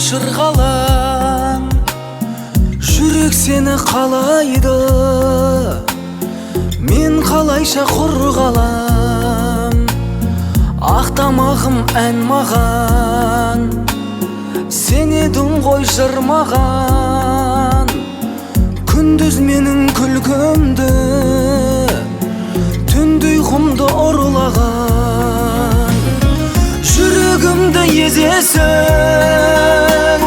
шырғалаң, жүрек сені қалайды, мен қалайша құр қалам. Ақтамағым ән маған, сен едің ғой жыр маған. Күндіз менің күлкімді, түнде ұйқымды ұрлаған. Жүрегімді езесің,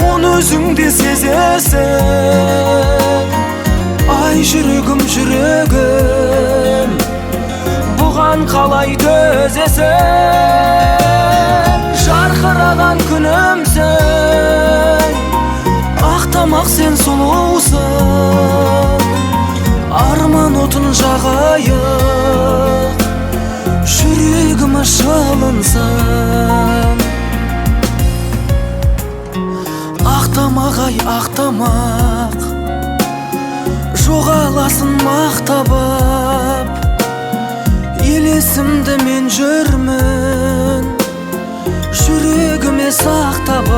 оны өзіңде сезесің. Ай жүрегім, жүрегім, бұған қалай төзесің? Жарқыраған күнімсің, ақтамақ сен сұлусың. Арман отын жағайық, жүрегіме шылынсын. Ақтамақ ай ақтамақ, жоғаласын мақтап. Елесімді мен жүрмін, жүрегіме сақтап.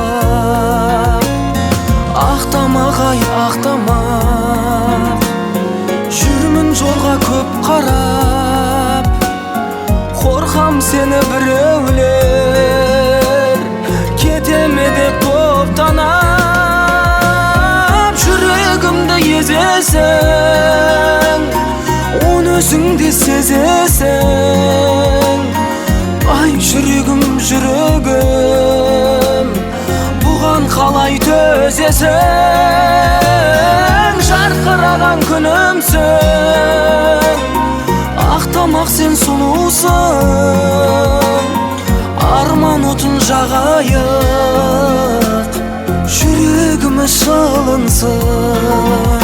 Ақтамақ ай ақтамақ, жүрмін жолға көп қарап. Қорқам сені біреулер кетеме деп топтанап. Жүрегімді езесің, оны өзіңде сезесің. Ай жүрегім, жүрегім, бұған қалай төзесің? Жарқыраған күнімсің, ақтамақ сен сұлусың. Арман отын жағайық, жүрегіме шылынсын.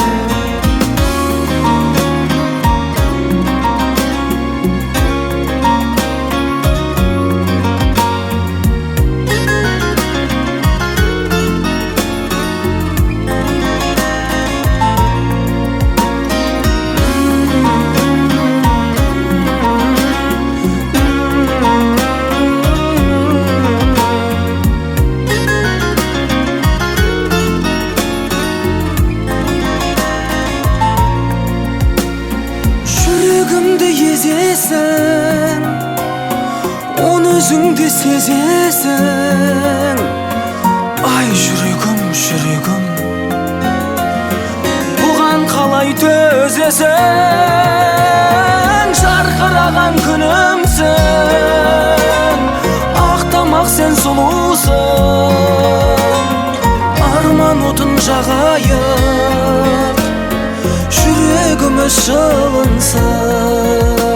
Жүрегімді езесің, оны өзіңде сезесің. Ай жүрегім, жүрегім, бұған қалай төзесің? Жарқыраған күнімсің, ақтамақ сен сұлусың. Арман отын жағайық, жүрегіме шылынсын.